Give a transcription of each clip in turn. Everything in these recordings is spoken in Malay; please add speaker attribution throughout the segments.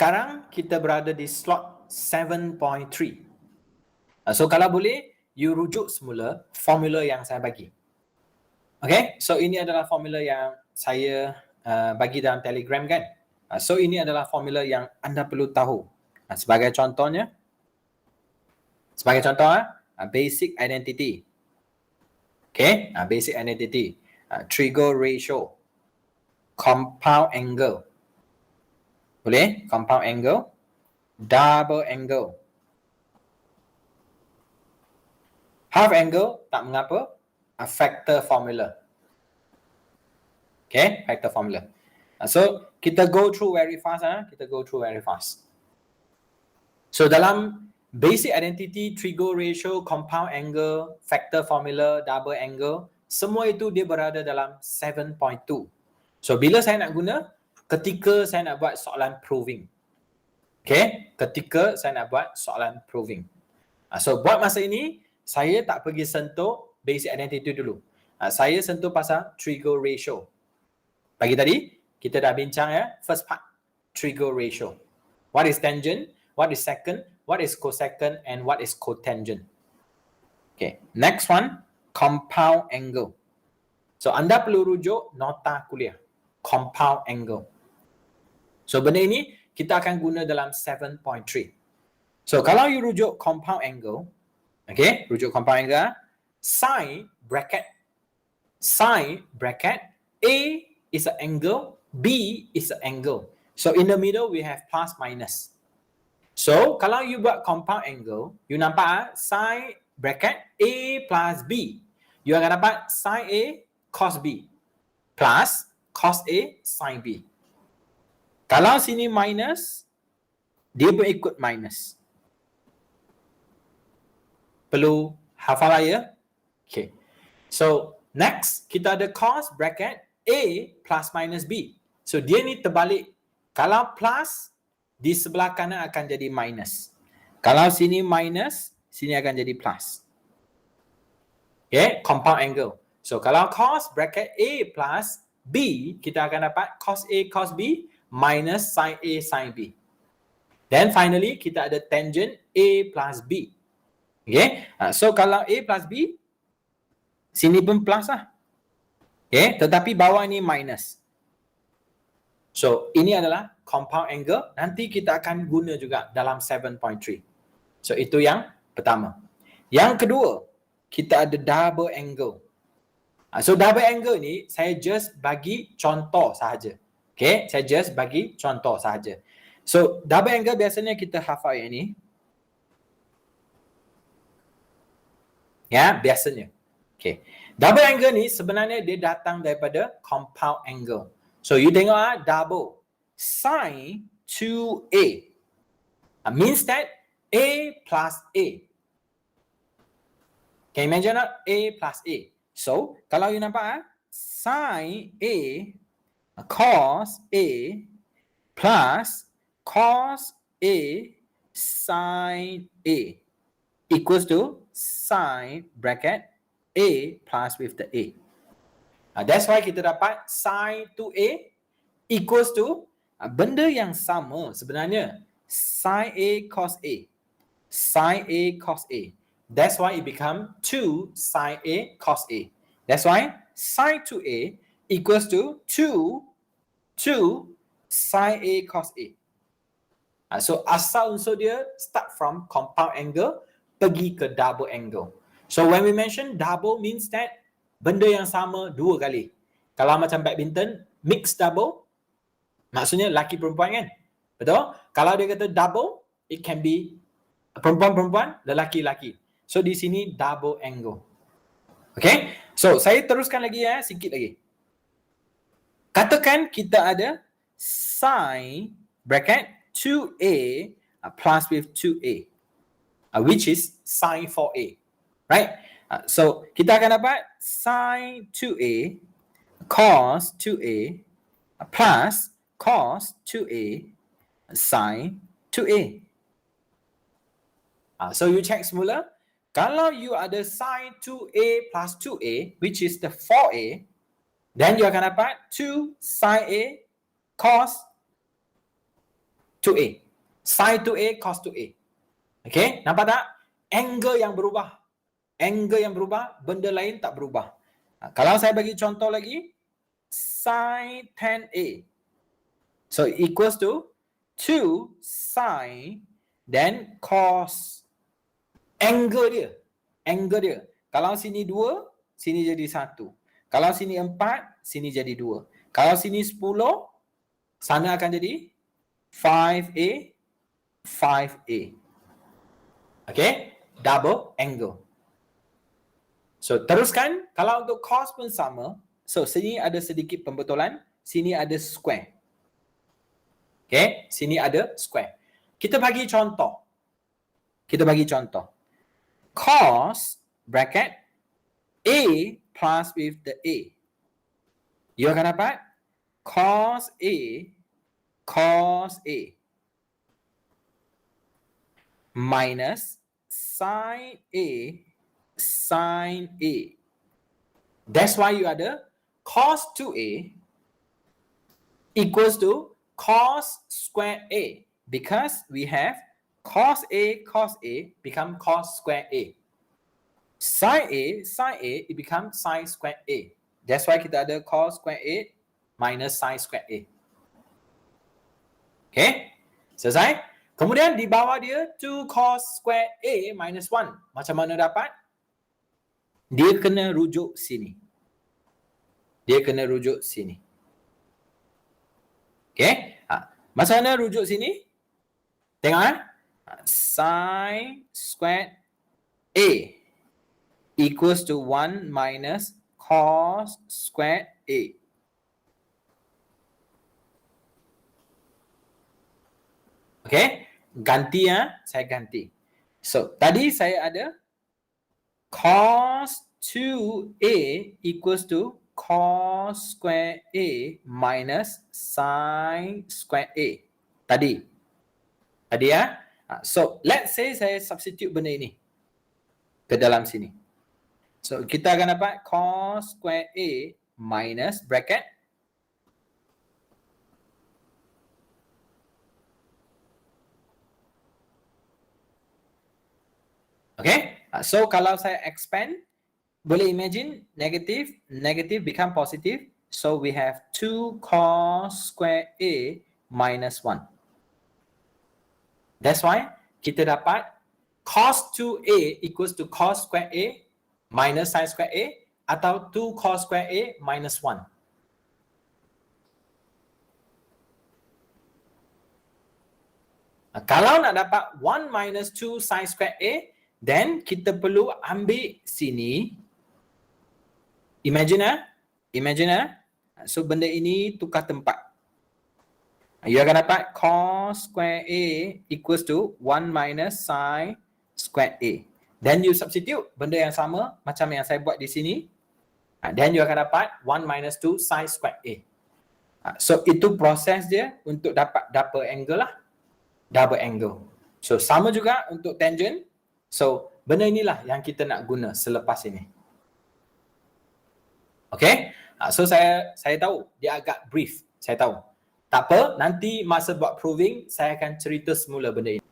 Speaker 1: Sekarang kita berada di slot 7.3. So kalau boleh, you rujuk semula formula yang saya bagi. Okay, so ini adalah formula yang saya bagi dalam Telegram kan. So ini adalah formula yang anda perlu tahu. Sebagai contoh, basic identity. Okay, basic identity. Trigger ratio. Compound angle. Boleh? Compound angle. Double angle. Half angle, tak mengapa. Factor formula. Okay, factor formula. So, kita go through very fast. So, dalam basic identity, trigger ratio, compound angle, factor formula, double angle, semua itu dia berada dalam 7.2. So, bila saya nak guna? Ketika saya nak buat soalan proving. Okay, ketika saya nak buat soalan proving. So, buat masa ini, saya tak pergi sentuh basic identity dulu. Saya sentuh pasal trigger ratio. Pagi tadi, kita dah bincang first part, trigger ratio. What is tangent, what is secant, what is cosecant, and what is cotangent. Okay, next one, compound angle. So, anda perlu rujuk nota kuliah, compound angle. So, benda ini kita akan guna dalam 7.3. So, kalau you rujuk compound angle, okay, rujuk compound angle, sine bracket A is an angle, B is an angle. So, in the middle, we have plus minus. So, kalau you buat compound angle, you nampak sine bracket A plus B. You akan dapat sine A cos B plus cos A sin B. Kalau sini minus, dia pun ikut minus. Perlu hafal ya? Okay. So, next, kita ada cos bracket A plus minus B. So, dia ni terbalik. Kalau plus, di sebelah kanan akan jadi minus. Kalau sini minus, sini akan jadi plus. Okay, compound angle. So, kalau cos bracket A plus B, kita akan dapat cos A cos B minus sin A sin B. Then finally, kita ada tangent A plus B. Okay, so kalau A plus B, sini pun plus lah. Okay, tetapi bawah ni minus. So, ini adalah compound angle. Nanti kita akan guna juga dalam 7.3. So, itu yang pertama. Yang kedua, kita ada double angle. So, double angle ni, saya just bagi contoh sahaja. Okay, saya just bagi contoh sahaja. So, double angle biasanya kita hafal yang ni. Ya, biasanya. Okay. Double angle ni sebenarnya dia datang daripada compound angle. So, you tengok double. Sin 2A. Means that A plus A. Can you imagine that? A plus A. So, kalau you nampak sin A cos A plus cos A sin A equals to sin bracket A plus with the A. That's why kita dapat sin 2A equals to benda yang sama sebenarnya. Sin A cos A. Sin A cos A. That's why it become 2 sin A cos A. That's why sin 2A equals to 2 sin A cos A. So asal unsur dia start from compound angle pergi ke double angle. So when we mention double means that benda yang sama dua kali. Kalau macam badminton, mix double, maksudnya laki perempuan kan? Betul? Kalau dia kata double, it can be perempuan-perempuan, lelaki-lelaki. So di sini double angle. Okay? So saya teruskan lagi sikit lagi. Katakan kita ada sin bracket 2A plus with 2A, which is sin 4A. Right? So, kita akan dapat sin 2A cos 2A plus cos 2A sin 2A. So, you check semula. Kalau you ada sin 2A plus 2A, which is the 4A, then you akan dapat 2 sin A cos to A. Sin to A, cos to A. Okay, nampak tak? Angle yang berubah. Angle yang berubah, benda lain tak berubah. Kalau saya bagi contoh lagi, sin 10A. So equals to 2 sin then cos. Angle dia. Kalau sini 2, sini jadi 1. Kalau sini 4, sini jadi 2. Kalau sini 10, sana akan jadi 5A, 5A. Okay, double angle. So teruskan, kalau untuk cos pun sama. So sini ada sedikit pembetulan, sini ada square. Okay, sini ada square. Kita bagi contoh. Cos bracket A plus with the A. You akan dapat cos A minus sin A. That's why you ada cos 2A equals to cos square A, because we have cos A become cos square A. Sin A, it becomes sin square A. That's why kita ada cos square A minus sin square A. Okay, selesai? Kemudian di bawah dia 2 cos square A minus 1. Macam mana dapat? Dia kena rujuk sini. Okay, macam mana rujuk sini? Tengok sin square A equals to 1 minus cos square A. Okay, ganti saya ganti. So, tadi saya ada cos 2A equals to cos square A minus sin square A. Tadi ya. So, let's say saya substitute benda ini ke dalam sini. So, kita akan dapat cos square A minus bracket okay. So, kalau saya expand, boleh imagine negative become positive. So, we have 2 cos square A minus 1. That's why kita dapat cos 2A equals to cos square A minus sin square A, atau 2 cos square A minus 1. Kalau nak dapat 1 minus 2 sin square A, then kita perlu ambil sini. Imagine. So benda ini tukar tempat. You akan dapat cos square A equals to 1 minus sin square A. Then you substitute benda yang sama macam yang saya buat di sini. Then you akan dapat 1 minus 2 sin square A. So itu proses dia untuk dapat double angle lah. Double angle. So sama juga untuk tangent. So benda inilah yang kita nak guna selepas ini. Okay. So saya tahu dia agak brief. Saya tahu. Tak apa, nanti masa buat proving saya akan cerita semula benda ini.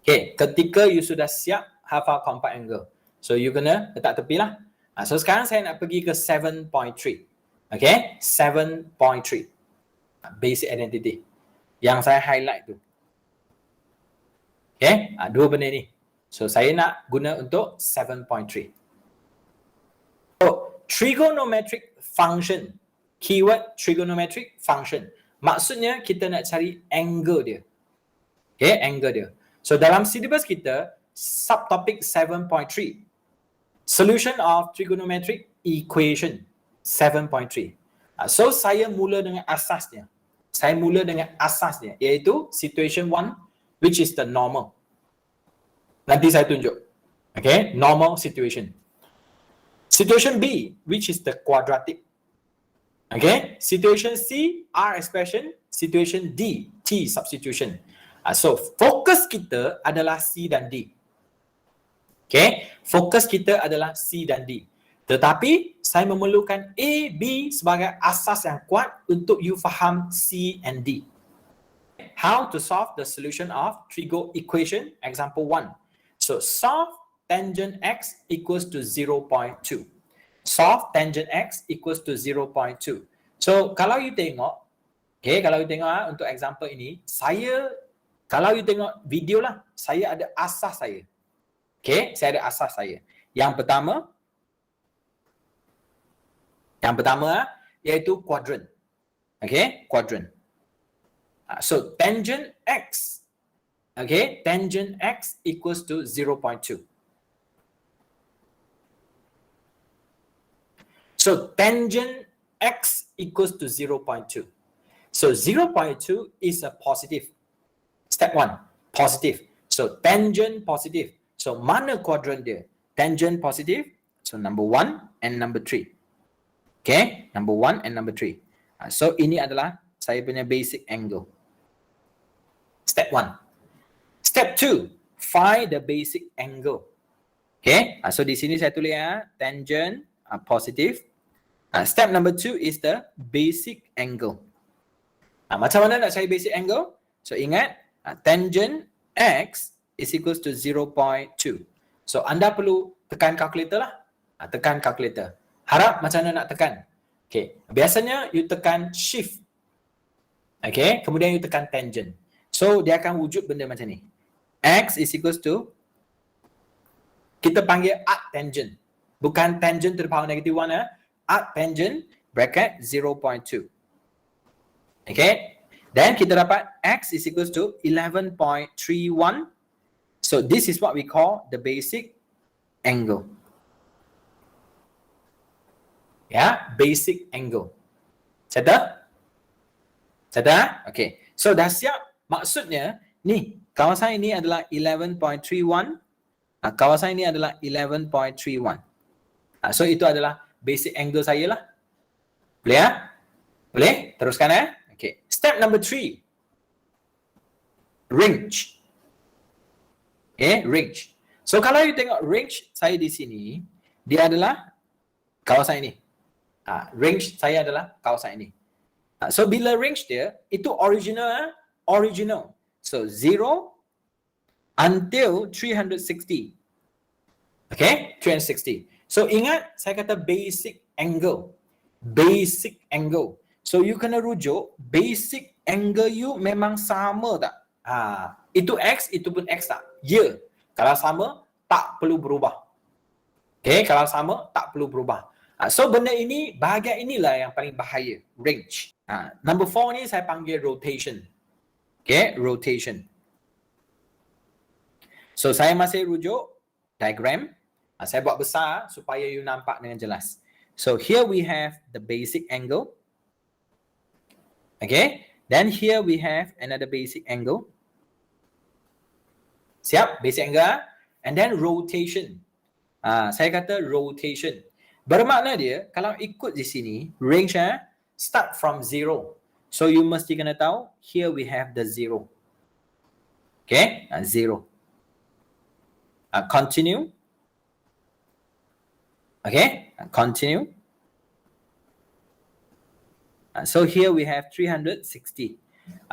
Speaker 1: Okay, ketika you sudah siap hafal compound angle. So you kena letak tepi lah. So sekarang saya nak pergi ke 7.3. Okay, 7.3. Basic identity. Yang saya highlight tu. Okay, dua benda ni. So saya nak guna untuk 7.3. So, trigonometric function. Keyword trigonometric function. Maksudnya kita nak cari angle dia. Okay, angle dia. So dalam syllabus kita, subtopic 7.3. Solution of trigonometric equation 7.3. So saya mula dengan asasnya. Iaitu situation 1, which is the normal. Nanti saya tunjuk. Okay, normal situation. Situation B, which is the quadratic. Okay, situation C, R expression. Situation D, T substitution. So, fokus kita adalah C dan D. Okay, fokus kita adalah C dan D. Tetapi, saya memerlukan A, B sebagai asas yang kuat untuk you faham C and D. how to solve the solution of trigo equation, example 1. So solve tangent x equals to 0.2. Solve tangent x equals to 0.2. So kalau you tengok, okay, kalau you tengok untuk example ini, kalau you tengok video lah, saya ada asas saya. Okay, saya ada asas saya. Yang pertama iaitu quadrant. Okay, quadrant. So tangent x, okay, tangent x equals to 0.2. So tangent x equals to 0.2. So 0.2 is a positive. Step 1, positive. So tangent positive. So mana quadrant dia? Tangent positive. So number 1 and number 3. Okay, number 1 and number 3. So ini adalah saya punya basic angle. Step 1. Step 2, find the basic angle. Okay, so di sini saya tulis tangent positive. Step number 2 is the basic angle. Macam mana nak cari basic angle? So ingat, tangent x is equals to 0.2. So anda perlu tekan calculator lah. Tekan calculator. Harap macam mana nak tekan. Okay, biasanya you tekan shift. Okay, kemudian you tekan tangent. So dia akan wujud benda macam ni. X is equals to, kita panggil arctangent. Bukan tangent to the power negative 1 arctangent bracket 0.2. Okay. Then kita dapat x is equals to 11.31. So this is what we call the basic angle. Basic angle. Catat? Okay. So dah siap? Maksudnya, ni, kawasan ini adalah 11.31. Kawasan ini adalah 11.31. So itu adalah basic angle saya lah. Boleh Boleh? Teruskan Okay. Step number 3. Range. Okay, range. So kalau you tengok range saya di sini, dia adalah kawasan ini. Range saya adalah kawasan ini. So bila range dia, itu original. So 0 until 360. Okay, 360. So ingat, saya kata basic angle. Basic angle. So you kena rujuk, basic angle you memang sama tak? Itu X, itu pun X tak? Ya. Kalau sama, tak perlu berubah. Okay, kalau sama, tak perlu berubah. So benda ini, bahagian inilah yang paling bahaya. Range. Number 4 ni saya panggil rotation. Okay, rotation. So saya masih rujuk diagram. Saya buat besar supaya you nampak dengan jelas. So here we have the basic angle. Okay, then here we have another basic angle. Siap? Basic angle. And then rotation. Saya kata rotation. Bermakna dia, kalau ikut di sini, range start from 0. So you mesti kena tahu, here we have the 0. Okay, 0. Continue. Okay, continue. So here we have 360.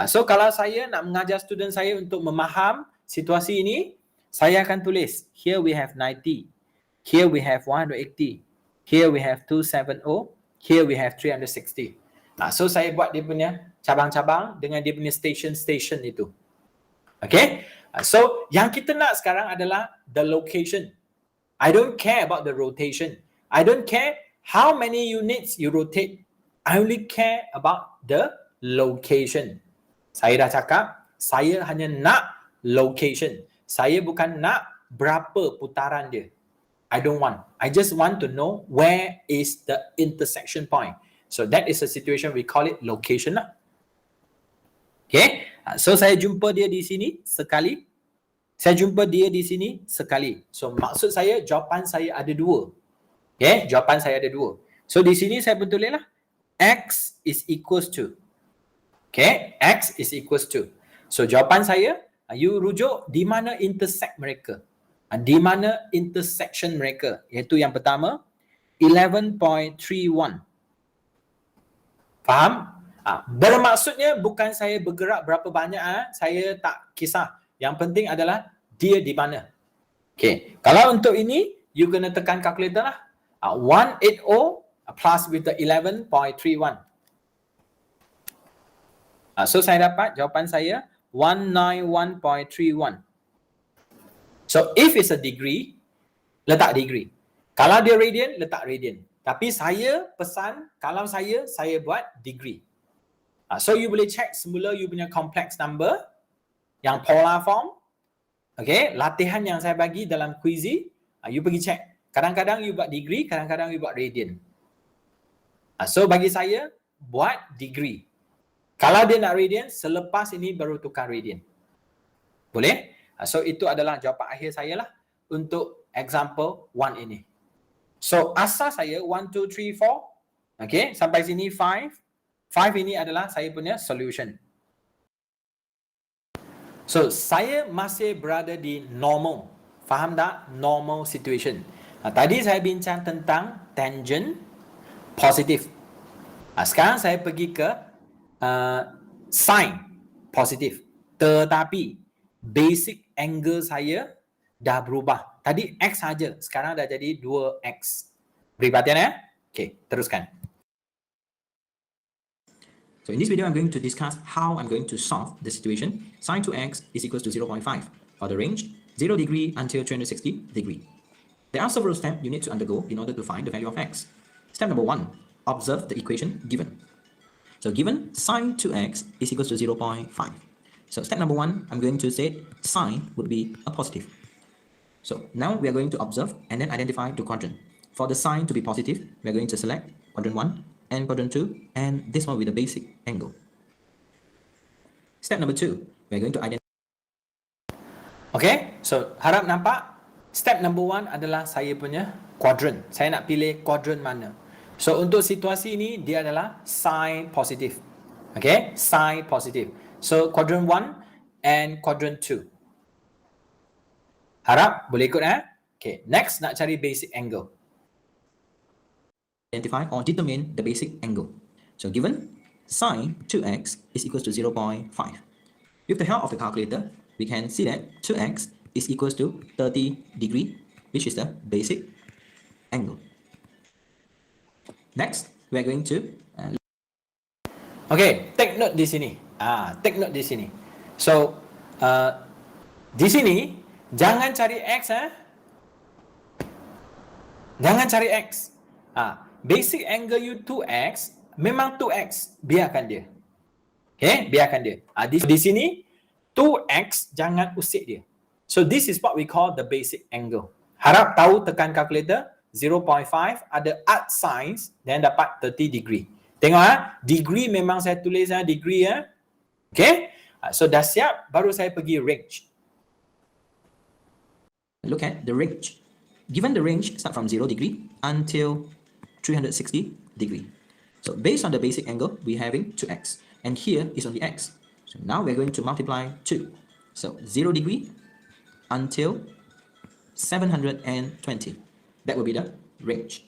Speaker 1: So kalau saya nak mengajar student saya untuk memaham situasi ini, saya akan tulis, here we have 90. Here we have 180. Here we have 270. Here we have 360. So saya buat dia punya cabang-cabang dengan dia punya station-station itu. Okay. So yang kita nak sekarang adalah the location. I don't care about the rotation. I don't care how many units you rotate. I only care about the location. Saya dah cakap, saya hanya nak location. Saya bukan nak berapa putaran dia. I don't want. I just want to know where is the intersection point. So that is a situation we call it location lah. Okay. So saya jumpa dia di sini sekali. Saya jumpa dia di sini sekali. So maksud saya jawapan saya ada 2. Okay. Jawapan saya ada 2. So di sini saya pun tulis lah. X is equals to. Okay. X is equals to. So jawapan saya, you rujuk di mana intersect mereka. Di mana intersection mereka. Iaitu yang pertama, 11.31. Faham? Bermaksudnya bukan saya bergerak berapa banyak, saya tak kisah. Yang penting adalah dia di mana. Okay. Kalau untuk ini, you kena tekan calculator lah. 180 plus with the 11.31. So saya dapat jawapan saya 191.31. So if it's a degree, letak degree. Kalau dia radian, letak radian. Tapi saya pesan, kalau saya buat degree. So you boleh check semula you punya complex number yang polar form. Okay, latihan yang saya bagi dalam quizy, you pergi check. Kadang-kadang you buat degree, kadang-kadang you buat radian. So bagi saya, buat degree. Kalau dia nak radian, selepas ini baru tukar radian. Boleh? So itu adalah jawapan akhir saya lah untuk example 1 ini. So asal saya 1, 2, 3, 4. Okay, sampai sini 5. 5 ini adalah saya punya solution. So saya masih berada di normal. Faham tak? Normal situation. Tadi saya bincang tentang tangent positif. Sekarang saya pergi ke sin positif. Tetapi basic angle saya dah berubah. Tadi X saja, sekarang dah jadi 2X. Beri perhatian ya. Okay, teruskan.
Speaker 2: So in this video, I'm going to discuss how I'm going to solve the situation sin 2x is equals to 0.5 for the range 0 degree until 360 degree. There are several steps you need to undergo in order to find the value of x. Step number 1, observe the equation given. So given sin 2x is equals to 0.5. So step number 1, I'm going to say sin would be a positive. So now we are going to observe and then identify the quadrant. For the sin to be positive, we are going to select quadrant 1 and quadrant 2, and this one with the basic angle. Step number 2, we are going to identify.
Speaker 1: Okay, so harap nampak. Step number 1 adalah saya punya quadrant. Saya nak pilih quadrant mana. So untuk situasi ini, dia adalah sin positif. Okay, sin positif. So quadrant 1 and quadrant 2. Harap boleh ikut Okay, next nak cari basic angle.
Speaker 2: Identify or determine the basic angle. So given sin 2x is equals to 0.5. With the help of the calculator, we can see that 2x is equals to 30 degree, which is the basic angle. Next, we are going to
Speaker 1: Okay, take note di sini. Take note di sini. So, di sini jangan cari x Jangan cari x. Basic angle you 2x, memang 2x, biarkan dia. Okay, biarkan dia. Di sini 2x jangan usik dia. So this is what we call the basic angle. Harap tahu tekan calculator 0.5 ada arc signs dan dapat 30 degree. Tengok degree memang saya tulis degree Okay? So dah siap baru saya pergi range.
Speaker 2: Look at the range. Given the range start from 0 degree until 360 degree. So based on the basic angle, we're having 2x. And here is only x. So now we're going to multiply 2. So 0 degree until 720. That will be the range.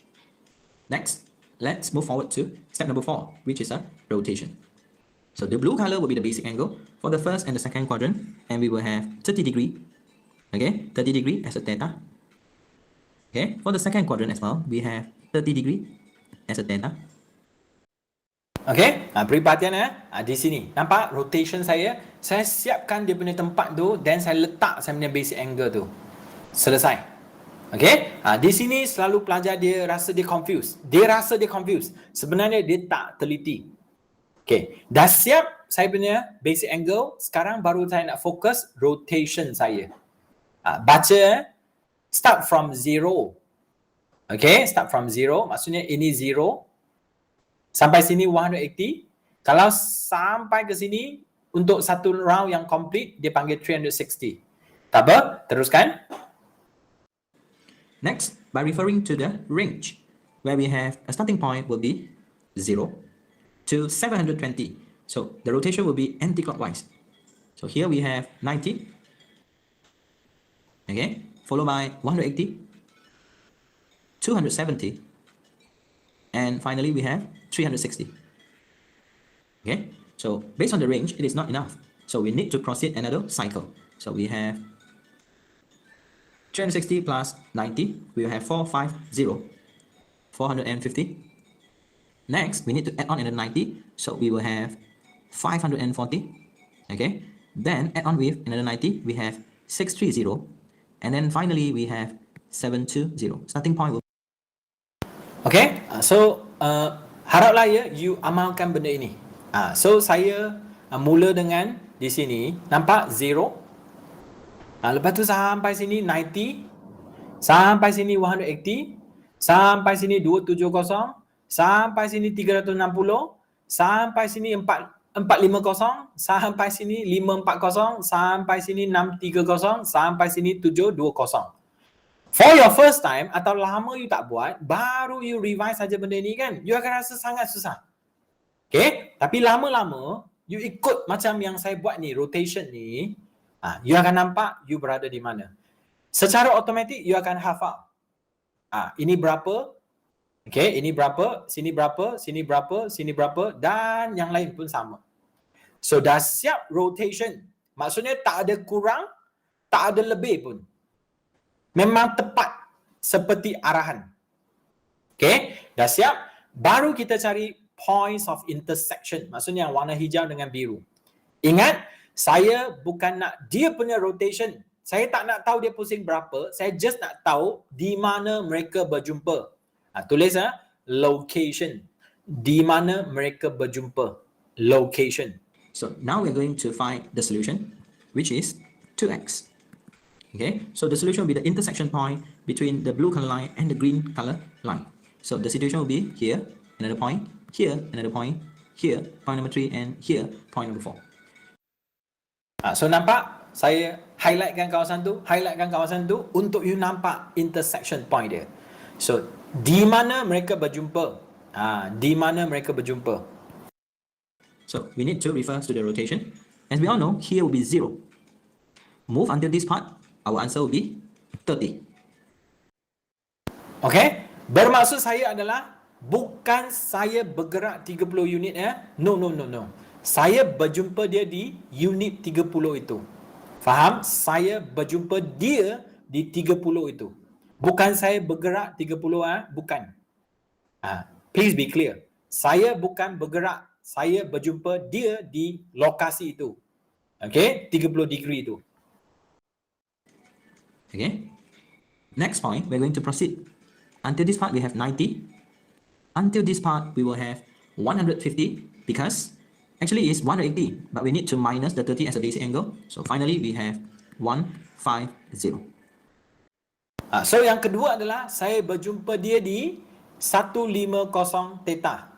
Speaker 2: Next, let's move forward to step number 4, which is a rotation. So the blue color will be the basic angle for the first and the second quadrant, and we will have 30 degree. Okay, 30 degree as a theta. Okay, for the second quadrant as well, we have 30 degree as a theta.
Speaker 1: Okay, beri perhatian di sini. Nampak rotation saya siapkan dia punya tempat tu dan saya letak saya punya basic angle tu. Selesai. Okay, di sini selalu pelajar dia rasa dia confused. Dia rasa dia confused. Sebenarnya dia tak teliti. Okay, dah siap saya punya basic angle. Sekarang baru saya nak fokus rotation saya. Baca start from 0. Okay, start from 0. Maksudnya ini 0. Sampai sini 180. Kalau sampai ke sini untuk satu round yang complete dia panggil 360. Tak apa, teruskan.
Speaker 2: Next, by referring to the range, where we have a starting point will be 0 to 720. So the rotation will be anti-clockwise. So here we have 90. Okay, followed by 180, 270, and finally we have 360. Okay, so based on the range, it is not enough. So we need to proceed another cycle. So we have 360 plus 90, we will have 450, 450. Next, we need to add on another 90, so we will have 540. Okay, then add on with another 90, we have 630, and then finally we have 720. Starting point will
Speaker 1: Okay, so haraplah ya you amalkan benda ini. So saya mula dengan di sini, nampak 0. Lepas tu sampai sini 90, sampai sini 180, sampai sini 270, sampai sini 360, sampai sini 450, sampai sini 540, sampai sini 630, sampai sini 720. For your first time atau lama you tak buat, baru you revise saja benda ni kan, you akan rasa sangat susah. Okay, tapi lama-lama you ikut macam yang saya buat ni, rotation ni, you akan nampak you berada di mana. Secara automatik you akan hafal. Ini berapa, okay, ini berapa, sini berapa, sini berapa, sini berapa, dan yang lain pun sama. So dah siap rotation, maksudnya tak ada kurang, tak ada lebih pun. Memang tepat seperti arahan. Okay, dah siap. Baru kita cari points of intersection. Maksudnya yang warna hijau dengan biru. Ingat, saya bukan nak dia punya rotation. Saya tak nak tahu dia pusing berapa. Saya just nak tahu di mana mereka berjumpa. Tulis location. Di mana mereka berjumpa. Location.
Speaker 2: So now we're going to find the solution, which is 2x. Okay, so the solution will be the intersection point between the blue color line and the green color line. So the situation will be here, another point, here, another point, here, point number 3, and here, point number 4.
Speaker 1: So nampak? Saya highlightkan kawasan tu untuk you nampak intersection point dia. So, di mana mereka berjumpa? Di mana mereka berjumpa?
Speaker 2: So we need to refer to the rotation. As we all know, here will be 0. Move until this part, our answer will be 30.
Speaker 1: Okay, bermaksud saya adalah bukan saya bergerak 30 unit No. Saya berjumpa dia di unit 30 itu. Faham? Saya berjumpa dia di 30 itu. Bukan saya bergerak 30 bukan. Please be clear. Saya bukan bergerak, saya berjumpa dia di lokasi itu. Okay, 30 degree itu.
Speaker 2: Okay, next point, we're going to proceed. Until this part, we have 90. Until this part, we will have 150 because actually it's 180, but we need to minus the 30 as a basic angle. So finally, we have 150.
Speaker 1: So yang kedua adalah saya berjumpa dia di 150 theta.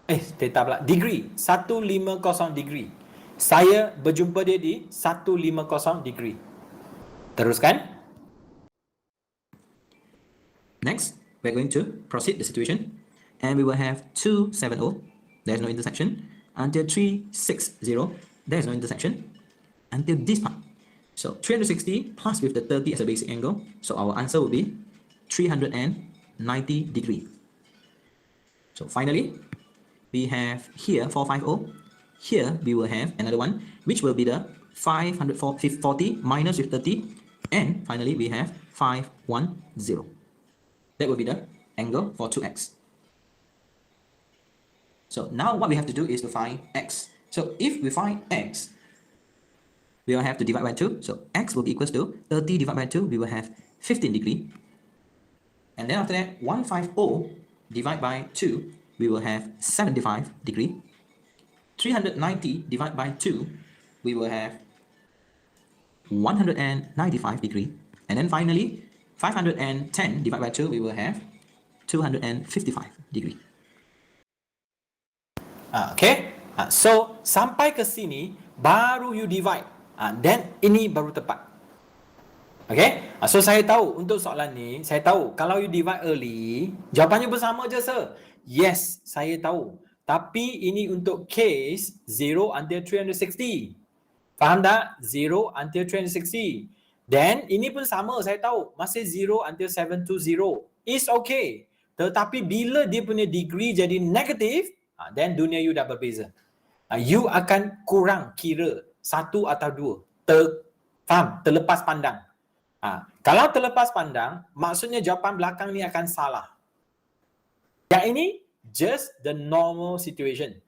Speaker 1: Theta pula, degree. 150 degree. Saya berjumpa dia di 150 degree. Teruskan.
Speaker 2: Next, we're going to proceed the situation, and we will have 270, there's no intersection, until 360, there's no intersection, until this part. So 360 plus with the 30 as a basic angle, so our answer will be 390 degree. So finally, we have here 450, here we will have another one, which will be the 540 minus with 30, and finally we have 510. That will be the angle for 2x. So now what we have to do is to find x. So if we find x, we will have to divide by 2. So x will be equals to 30 divided by 2, we will have 15 degree. And then after that, 150 divided by 2, we will have 75 degree. 390 divided by 2, we will have 195 degree. And then finally, 510 divided by 2, we will have 255 degree.
Speaker 1: Okay. So, sampai ke sini, baru you divide. Then, ini baru tepat. Okay. So, saya tahu untuk soalan ni, saya tahu kalau you divide early, jawapannya bersama je, sir. Yes, saya tahu. Tapi ini untuk case 0 until 360. Faham tak? 0 until 360. Then, ini pun sama, saya tahu. Masih 0 until 720. It's okay. Tetapi bila dia punya degree jadi negatif, then dunia you dah berbeza. you akan kurang kira satu atau dua. Faham? Terlepas pandang. Kalau terlepas pandang, maksudnya jawapan belakang ni akan salah. Yang ini just the normal situation.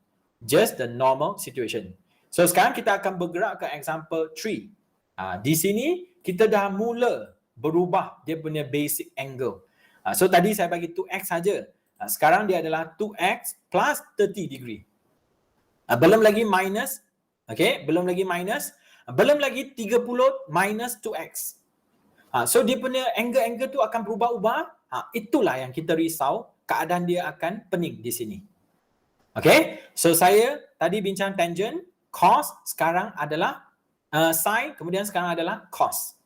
Speaker 1: Just the normal situation. So sekarang kita akan bergerak ke example 3. Di sini kita dah mula berubah dia punya basic angle. So tadi saya bagi 2x saja. Sekarang dia adalah 2x plus 30 degree. Belum lagi minus. Okay, belum lagi minus. Belum lagi 30 minus 2x. So dia punya angle-angle tu akan berubah-ubah. Itulah yang kita risau, keadaan dia akan pening di sini. Okay, so saya tadi bincang tangent, cos sekarang adalah sin, kemudian sekarang adalah cos.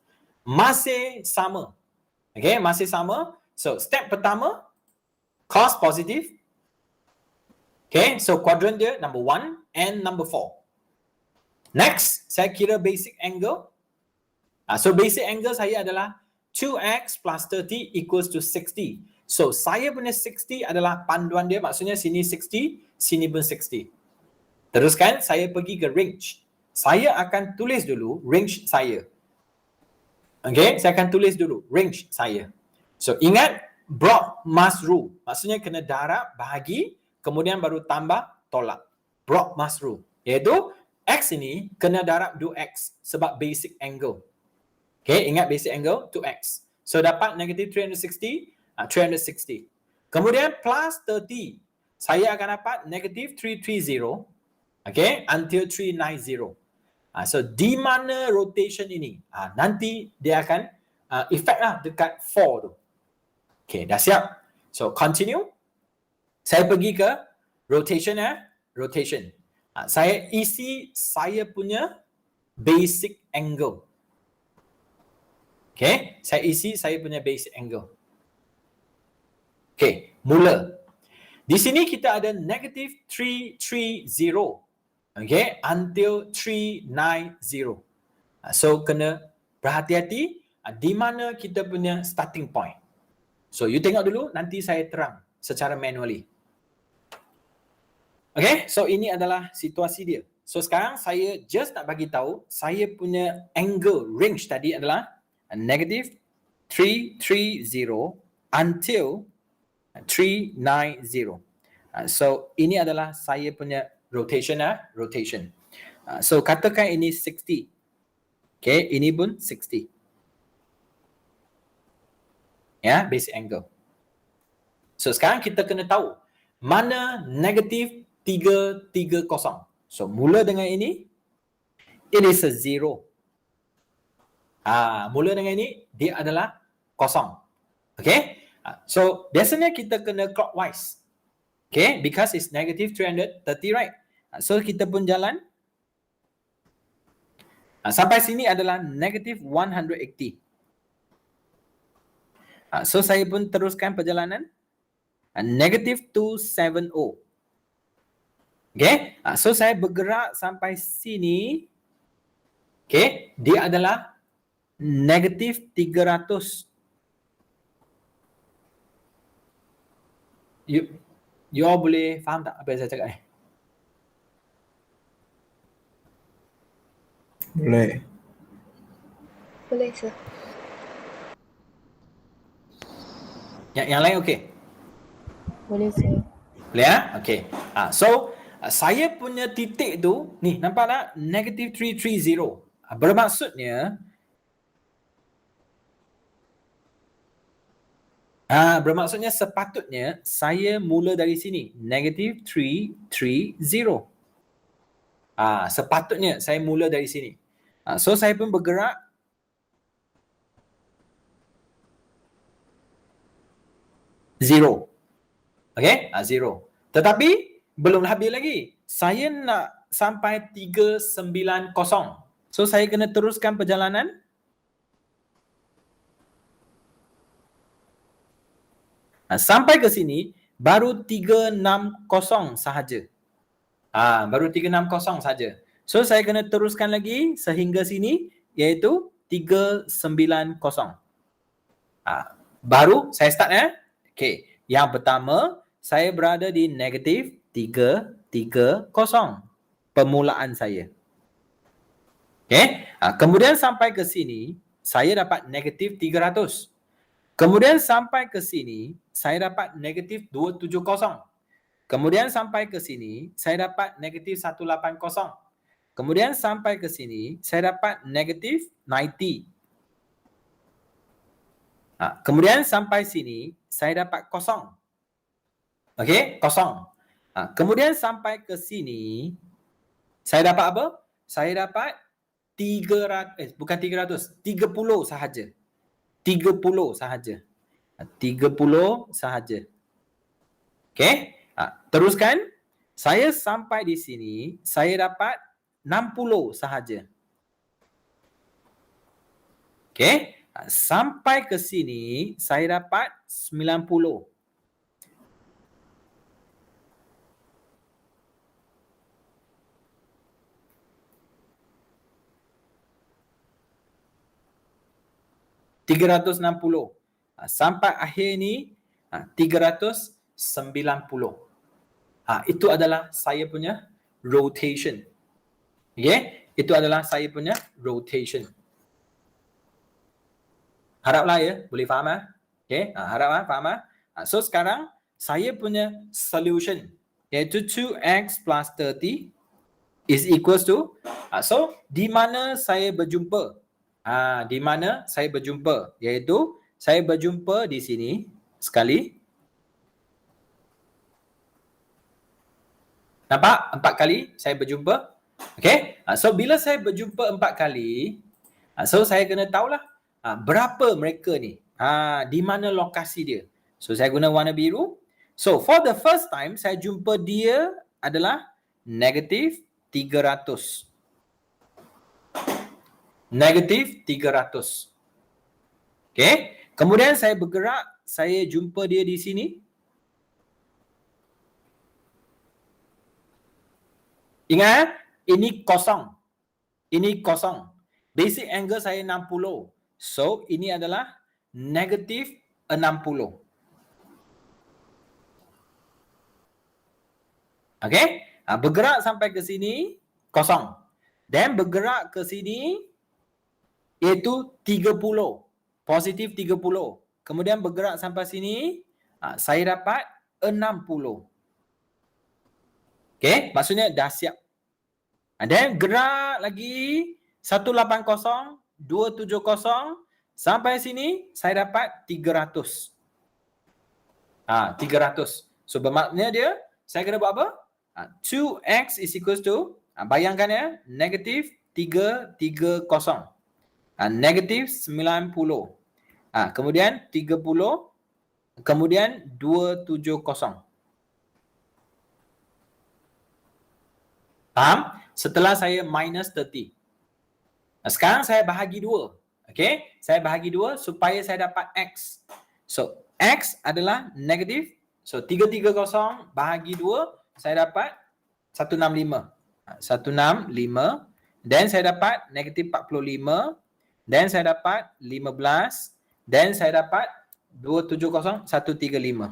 Speaker 1: Masih sama. Okay, masih sama. So step pertama, cos positif. Okay, so quadrant dia number 1 and number 4. Next, saya kira basic angle. So basic angle saya adalah 2x plus 30 equals to 60. So saya punya 60 adalah panduan dia, maksudnya sini 60, sini pun 60. Teruskan, saya pergi ke range. Saya akan tulis dulu range saya. Okay, saya akan tulis dulu range saya. So ingat, broad mass rule. Maksudnya kena darab, bahagi, kemudian baru tambah, tolak. Broad mass rule. Iaitu, x ini kena darab 2x sebab basic angle. Okay, ingat basic angle 2x. So dapat negative 360, 360. Kemudian plus 30. Saya akan dapat negative 330. Okay, until 390. So di mana rotation ini? Nanti dia akan effect lah dekat 4 tu. Okay, dah siap. So continue. Saya pergi ke rotation rotation. Saya isi saya punya basic angle. Okay, saya isi saya punya basic angle. Okay, mula. Di sini kita ada negative 330. Okay, until 390. So, kena berhati-hati di mana kita punya starting point. So, you tengok dulu, nanti saya terang secara manually. Okay, so ini adalah situasi dia. So, sekarang saya just nak bagi tahu, saya punya angle range tadi adalah negative 330 until 390. So ini adalah saya punya rotation rotation. So katakan ini 60. Okay, ini pun 60. Ya, basic angle. So sekarang kita kena tahu mana negative 330. So mula dengan ini, it is a 0. Mula dengan ini, dia adalah kosong. Okay? So, biasanya kita kena clockwise. Okay? Because it's negative 330, right? So, kita pun jalan. Sampai sini adalah negative 180. So, saya pun teruskan perjalanan. Negative 270. Okay? So, saya bergerak sampai sini. Okay? Dia adalah negatif 300. You all boleh faham tak apa yang saya cakap ni?
Speaker 3: Boleh.
Speaker 4: Boleh, sir.
Speaker 1: Yang lain okey?
Speaker 4: Boleh, sir.
Speaker 1: Boleh ya? Okey. So, saya punya titik tu, ni nampak tak? Negative 330. Bermaksudnya, bermaksudnya sepatutnya saya mula dari sini. Negative 330. Sepatutnya saya mula dari sini. So saya pun bergerak. Zero. Okay? Zero. Tetapi belum habis lagi. Saya nak sampai 390. So saya kena teruskan perjalanan. Sampai ke sini, baru 360 sahaja. Baru 360 saja. So, saya kena teruskan lagi sehingga sini, iaitu 390. Baru saya start Okay. Yang pertama, saya berada di negatif 330. permulaan saya. Okay. Kemudian sampai ke sini, saya dapat negatif 300. Kemudian sampai ke sini, saya dapat negatif 270. Kemudian sampai ke sini, saya dapat negatif 180. Kemudian sampai ke sini, saya dapat negatif 90. Kemudian sampai sini, saya dapat kosong. Okey, kosong. Kemudian sampai ke sini, saya dapat apa? Saya dapat 30 sahaja. 30 sahaja. 30 sahaja. Okey? Teruskan. Saya sampai di sini, saya dapat 60 sahaja. Okey? Sampai ke sini, saya dapat 90. $360. Sampai akhir ni 390. Itu adalah saya punya rotation. Okay? Itu adalah saya punya rotation. Haraplah ya, boleh faham Okay? Harap faham So sekarang saya punya solution iaitu 2x plus 30 is equals to so di mana saya berjumpa? Di mana saya berjumpa? Iaitu saya berjumpa di sini sekali. Nampak? 4 kali saya berjumpa. Okay? So bila saya berjumpa 4 kali, so saya kena tahulah berapa mereka ni. Di mana lokasi dia. So saya guna warna biru. So for the first time saya jumpa dia adalah negatif 300. Negatif 300. Okay. Kemudian saya bergerak, saya jumpa dia di sini. Ingat, ini kosong. Ini kosong. Basic angle saya 60. So, ini adalah negatif 60. Okay. Bergerak sampai ke sini, kosong. Dan bergerak ke sini, iaitu 30. Positif 30. Kemudian bergerak sampai sini, saya dapat 60. Okay, maksudnya dah siap. Dan gerak lagi 180, 270 sampai sini saya dapat 300. 300. So bermakna dia saya kena buat apa? 2x is equals to bayangkan ya, negatif 330. Negatif 90. Kemudian 30. Kemudian 270. Faham? Setelah saya minus 30. Sekarang saya bahagi 2. Okay? Saya bahagi 2 supaya saya dapat X. So, X adalah negatif. So, 330 bahagi 2, saya dapat 165. 165. Dan saya dapat negatif 45. Dan saya dapat 15. Dan saya dapat 270, 135.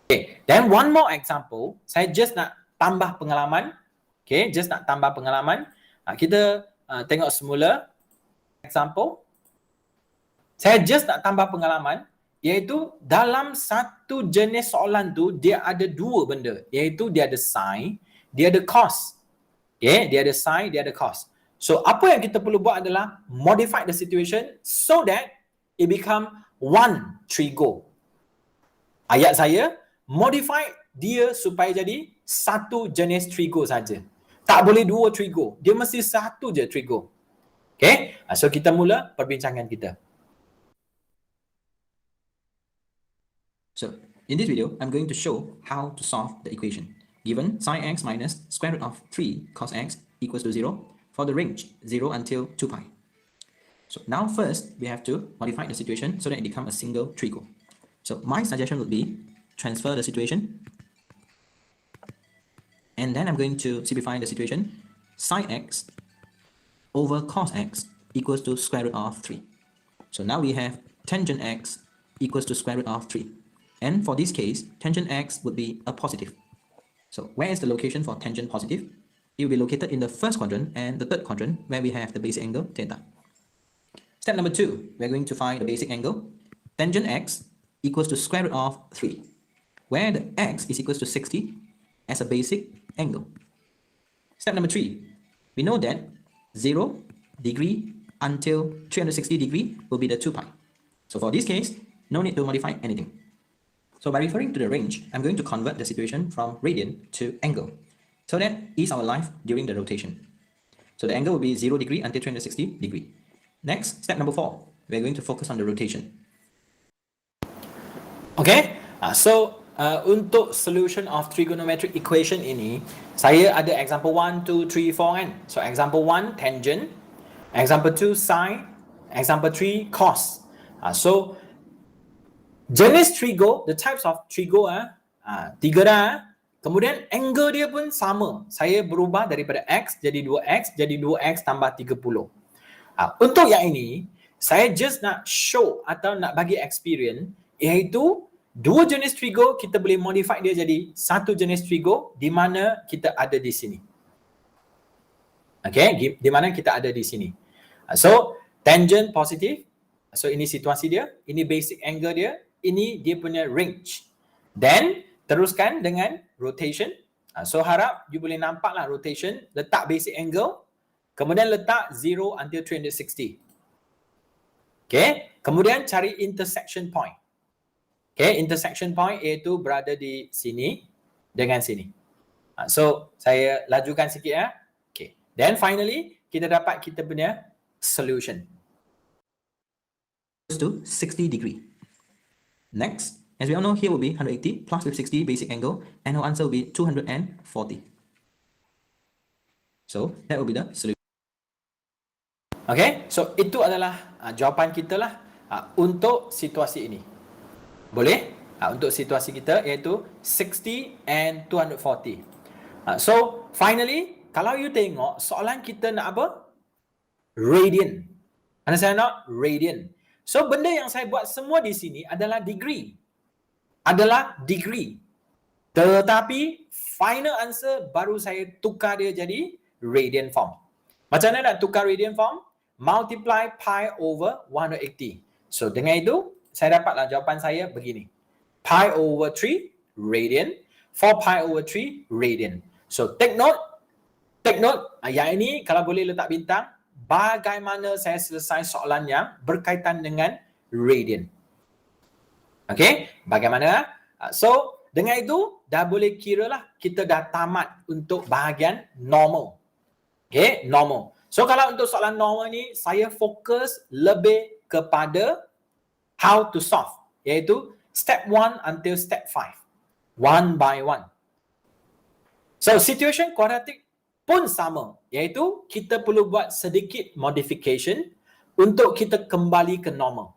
Speaker 1: Okay. Dan one more example. Saya just nak tambah pengalaman. Okay, just nak tambah pengalaman. Kita tengok semula example. Saya just nak tambah pengalaman iaitu dalam satu jenis soalan tu dia ada dua benda iaitu dia ada sin, dia ada cos. Okay, dia ada sin, dia ada cos. So apa yang kita perlu buat adalah modify the situation so that it become one trigo. Ayat saya modify dia supaya jadi satu jenis trigo saja. Tak boleh dua trigo. Dia mesti satu je trigo. Okay? So kita mula perbincangan kita.
Speaker 2: So, in this video, I'm going to show how to solve the equation. Given sin x minus square root of 3 cos x equals to 0 for the range 0 until 2 pi. So now first, we have to modify the situation so that it becomes a single trigo. So my suggestion would be transfer the situation. And then I'm going to simplify the situation. Sin x over cos x equals to square root of 3. So now we have tangent x equals to square root of 3. And for this case, tangent x would be a positive. So where is the location for tangent positive? it will be located in the first quadrant and the third quadrant where we have the basic angle theta. Step number 2, we're going to find the basic angle. Tangent x equals to square root of 3, where the x is equals to 60 as a basic angle. Step number 3, we know that 0 degree until 360 degree will be the 2 pi. So for this case, no need to modify anything. So by referring to the range, I'm going to convert the situation from radian to angle. So that is our life during the rotation. So the angle will be 0 degree until 360 degree. Next, step number 4, we're going to focus on the rotation.
Speaker 1: Okay, untuk solution of trigonometric equation ini, saya ada example 1, 2, 3, 4 kan. So example 1 tangent, example 2 sine, example 3 cos. So jenis trigo, the types of trigo tiga dah. Kemudian angle dia pun sama. Saya berubah daripada x jadi 2x jadi 2x tambah 30. Untuk yang ini, saya just nak show atau nak bagi experience, iaitu dua jenis trigo kita boleh modify dia jadi satu jenis trigo di mana kita ada di sini. Okay, di mana kita ada di sini. So, tangent positif. So, ini situasi dia. Ini basic angle dia. Ini dia punya range. Then, teruskan dengan rotation. So, harap you boleh nampak lah rotation. Letak basic angle. Kemudian letak 0 until 360. Okay. Kemudian cari intersection point. Okay. Intersection point iaitu berada di sini dengan sini. So, saya lajukan sikit ya. Okay. Then finally, kita dapat kita punya solution.
Speaker 2: To 60 degree. Next, as we all know, here will be 180 plus with 60 basic angle, and our answer will be 240. So that will be the solution.
Speaker 1: Okay, so itu adalah jawapan kita lah untuk situasi ini. Boleh? Untuk situasi kita iaitu 60 and 240. So finally, kalau you tengok soalan kita nak apa? Radian. Mana saya nak? Radian. So benda yang saya buat semua di sini adalah degree. Tetapi final answer baru saya tukar dia jadi radian form. Macam mana nak tukar radian form? Multiply pi over 180. So dengan itu, saya dapatlah jawapan saya begini. Pi over 3 radian, 4 pi over 3 radian. So take note, yang ini kalau boleh letak bintang, bagaimana saya selesai soalan yang berkaitan dengan radian. Okay, bagaimana? So, dengan itu, dah boleh kira lah kita dah tamat untuk bahagian normal. Okay, normal. So, kalau untuk soalan normal ni, saya fokus lebih kepada how to solve. Iaitu step 1 until step 5. One by one. So, situation quadratic pun sama. Iaitu kita perlu buat sedikit modification untuk kita kembali ke normal.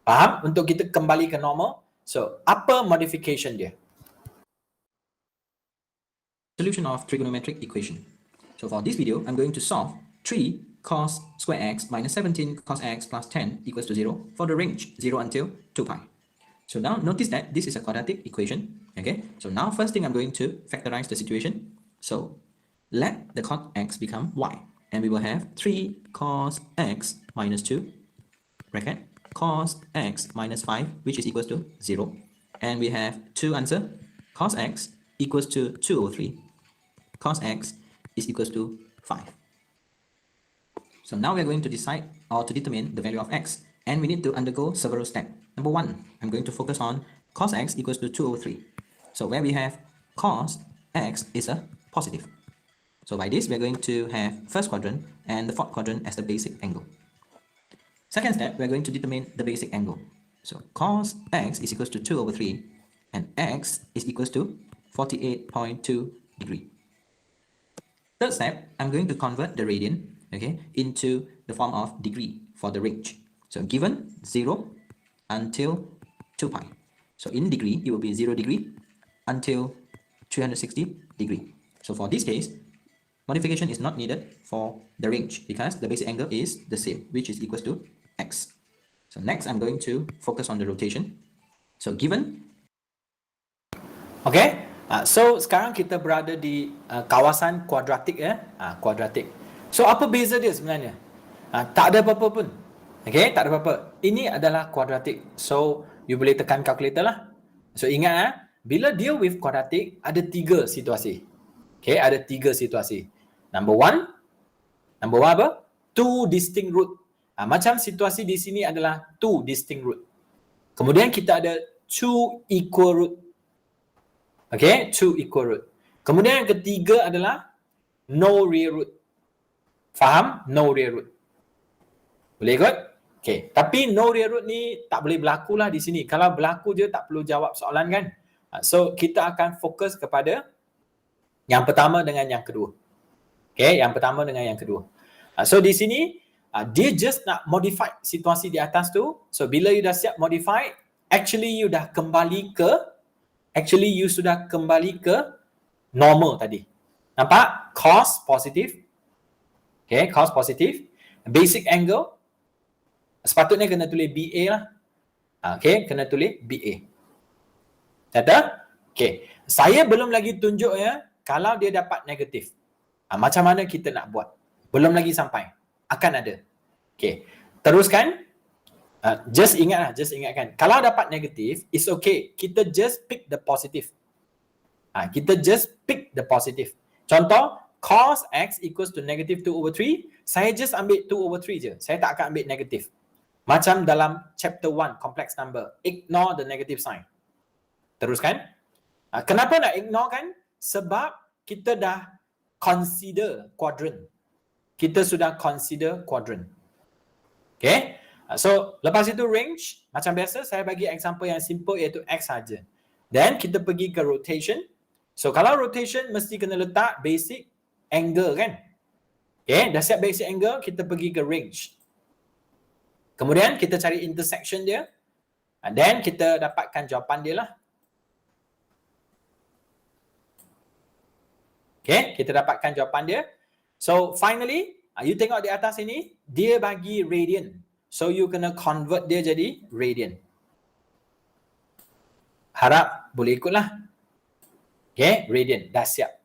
Speaker 1: Faham? Untuk kita kembali ke normal. So, apa modification dia?
Speaker 2: Solution of trigonometric equation. So for this video, I'm going to solve 3 cos square x minus 17 cos x plus 10 equals to 0 for the range 0 until 2 pi. So now notice that this is a quadratic equation. Okay, so now first thing I'm going to factorize the situation. So let the cos x become y, and we will have 3 cos x minus 2 bracket cos x minus 5, which is equals to 0. And we have two answer. Cos x equals to 203. Cos x is equals to 5. So now we're going to decide or to determine the value of x, and we need to undergo several steps. Number 1, I'm going to focus on cos x equals to 203. So where we have cos x is a positive. So by this, we're going to have first quadrant and the fourth quadrant as the basic angle. Second step, we're going to determine the basic angle. So cos x is equals to 2/3, and x is equals to 48.2 degree. Third step, I'm going to convert the radian, okay, into the form of degree for the range. So given 0 until 2 pi. So in degree, it will be 0 degree until 360 degree. So for this case, modification is not needed for the range because the basic angle is the same, which is equals to x. So next, I'm going to focus on the rotation. So given.
Speaker 1: Okay, So sekarang kita berada di kawasan kuadratik ya, kuadratik. So apa beza dia sebenarnya? Tak ada apa-apa pun. Okay, tak ada apa-apa. Ini adalah kuadratik. So you boleh tekan calculator lah. So ingat bila deal with kuadratik ada 3 situasi. Okay, ada 3 situasi. Number one apa? 2 distinct root. Macam situasi di sini adalah 2 distinct root. Kemudian kita ada 2 equal root. Okay, 2 equal root. Kemudian yang ketiga adalah no real root. Faham? No real root. Boleh ikut? Okay. Tapi no real root ni tak boleh berlaku lah di sini. Kalau berlaku je tak perlu jawab soalan kan? So kita akan fokus kepada yang pertama dengan yang kedua. Okay, yang pertama dengan yang kedua. So di sini dia just nak modify situasi di atas tu. So bila you dah siap modify, actually you sudah kembali ke normal tadi. Nampak? Cos positif. Okay, cos positif. Basic angle sepatutnya kena tulis BA lah. Okay, kena tulis BA. Ada? Okay. Saya belum lagi tunjuk ya kalau dia dapat negatif. Macam mana kita nak buat? Belum lagi sampai. Akan ada. Okay. Teruskan. Just ingatkan. Kalau dapat negatif, it's okay. Kita just pick the positive. Kita just pick the positive. Contoh, cos x equals to negative 2/3. Saya just ambil 2/3 je. Saya tak akan ambil negatif. Macam dalam chapter 1, complex number. Ignore the negative sign. Teruskan. Kenapa nak ignore kan? Sebab kita dah consider quadrant. Kita sudah consider quadrant. Okay? So, lepas itu range, macam biasa saya bagi example yang simple iaitu X saja. Then, kita pergi ke rotation. So, kalau rotation mesti kena letak basic angle kan? Okay, dah siap basic angle, kita pergi ke range. Kemudian, kita cari intersection dia. And then, kita dapatkan jawapan dia lah. Okay, kita dapatkan jawapan dia. So, finally, you tengok di atas ini, dia bagi radian. So, you kena convert dia jadi radian. Harap boleh ikutlah. Okay, radian. Dah siap.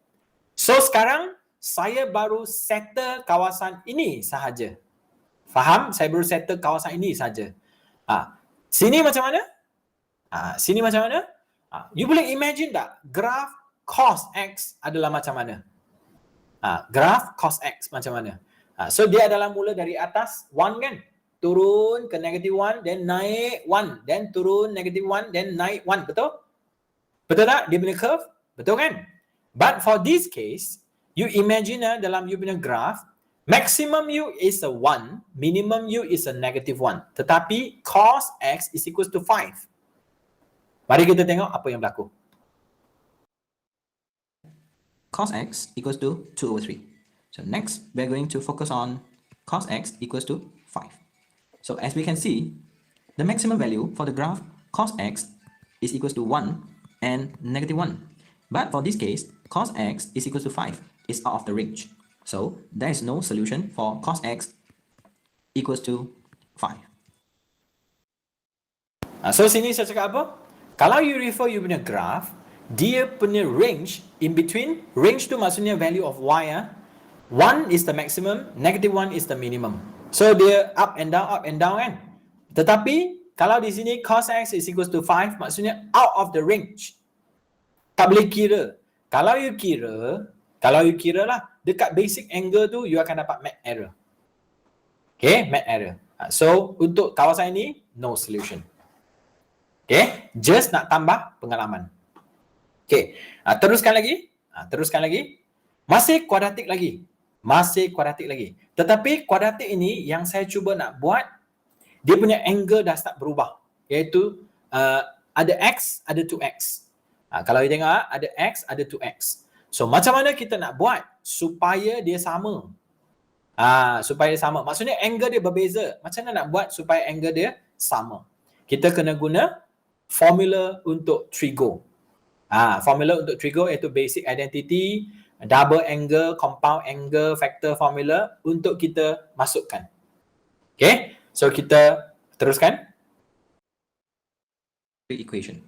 Speaker 1: So, sekarang saya baru settle kawasan ini sahaja. Faham? Saya baru settle kawasan ini sahaja. Sini macam mana? Sini macam mana? You boleh imagine tak? Graf cos X adalah macam mana? Graf cos X macam mana? So, dia adalah mula dari atas 1 kan? Turun ke negative 1, then naik 1, then turun negative 1, then naik 1. Betul? Betul tak? Dia punya curve? Betul kan? But for this case, you imagine dalam you punya graph, maximum u is a 1, minimum u is a negative 1. Tetapi cos X is equals to 5. Mari kita tengok apa yang berlaku.
Speaker 2: Cos x equals to 2/3. So next, we're going to focus on cos x equals to 5. So as we can see, the maximum value for the graph cos x is equals to 1 and negative 1. But for this case, cos x is equals to 5 is out of the range. So there is no solution for cos x equals to 5.
Speaker 1: So sini saya cakap apa? Kalau you refer you punya graph, dia punya range in between, range tu maksudnya value of y 1 is the maximum, negative 1 is the minimum. So dia up and down kan? Tetapi kalau di sini cos x is equals to 5, maksudnya out of the range. Tak boleh kira. Kalau you kira lah, dekat basic angle tu you akan dapat mad error. Okay, mad error. So untuk kawasan ini, no solution. Okay, just nak tambah pengalaman. Okay, teruskan lagi. Masih kuadratik lagi. Tetapi kuadratik ini yang saya cuba nak buat, dia punya angle dah start berubah. Iaitu ada X, ada 2X. Kalau you tengok, ada X, ada 2X. So macam mana kita nak buat supaya dia sama? Maksudnya angle dia berbeza. Macam mana nak buat supaya angle dia sama? Kita kena guna formula untuk trigo. Formula untuk trigo iaitu basic identity, double angle, compound angle, factor formula untuk kita masukkan. Okay, so kita teruskan.
Speaker 2: Equation.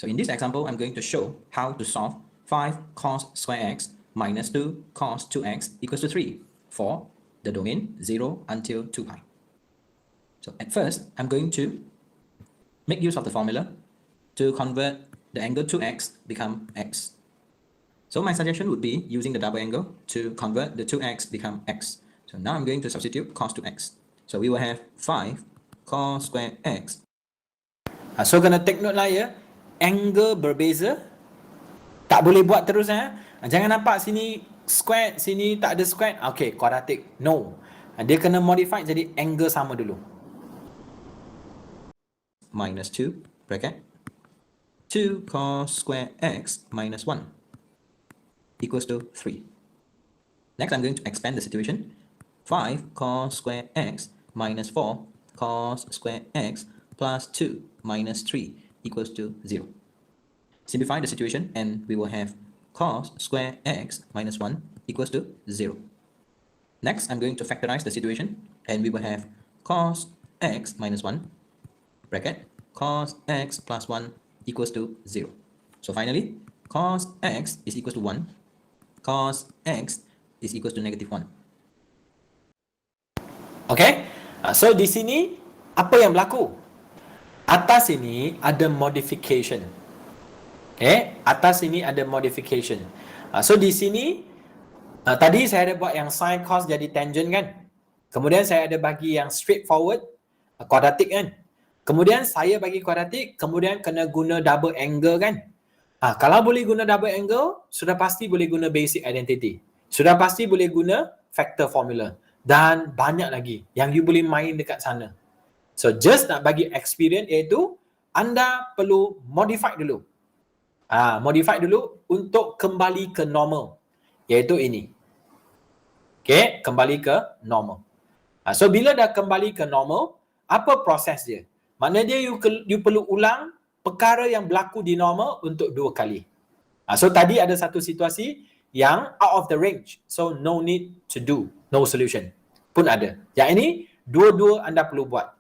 Speaker 2: So in this example, I'm going to show how to solve 5 cos square x minus 2 cos 2x equals to 3 for the domain 0 until 2 pi. So at first, I'm going to make use of the formula to convert the angle 2x become x. So my suggestion would be using the double angle to convert the 2x become x. So now I'm going to substitute cos 2x. So we will have 5 cos square x.
Speaker 1: So kena take note lah ya, angle berbeza, tak boleh buat terus Jangan nampak sini square, sini tak ada square, okay, quadratic. No, dia kena modify jadi angle sama dulu.
Speaker 2: Minus 2 bracket 2 cos square x minus 1 equals to 3. Next, I'm going to expand the situation. 5 cos square x minus 4 cos square x plus 2 minus 3 equals to 0. Simplify the situation and we will have cos square x minus 1 equals to 0. Next, I'm going to factorize the situation and we will have cos x minus 1 bracket cos x plus 1 equals to 0. So finally, cos x is equals to 1, cos x is equals to negative 1.
Speaker 1: Okay, so di sini apa yang berlaku? Atas ini ada modification. Okay, atas ini ada modification. So di sini tadi saya ada buat yang sin cos jadi tangent kan. Kemudian saya ada bagi yang straightforward quadratic kan. Kemudian saya bagi quadratic, kemudian kena guna double angle kan. Kalau boleh guna double angle, sudah pasti boleh guna basic identity. Sudah pasti boleh guna factor formula. Dan banyak lagi yang you boleh main dekat sana. So just nak bagi experience iaitu anda perlu modify dulu. Modify dulu untuk kembali ke normal. Iaitu ini. Okay, kembali ke normal. So bila dah kembali ke normal, apa proses dia? Maknanya you perlu ulang perkara yang berlaku di normal untuk 2 kali. So tadi ada satu situasi yang out of the range. So no need to do, no solution pun ada. Yang ini dua-dua anda perlu buat.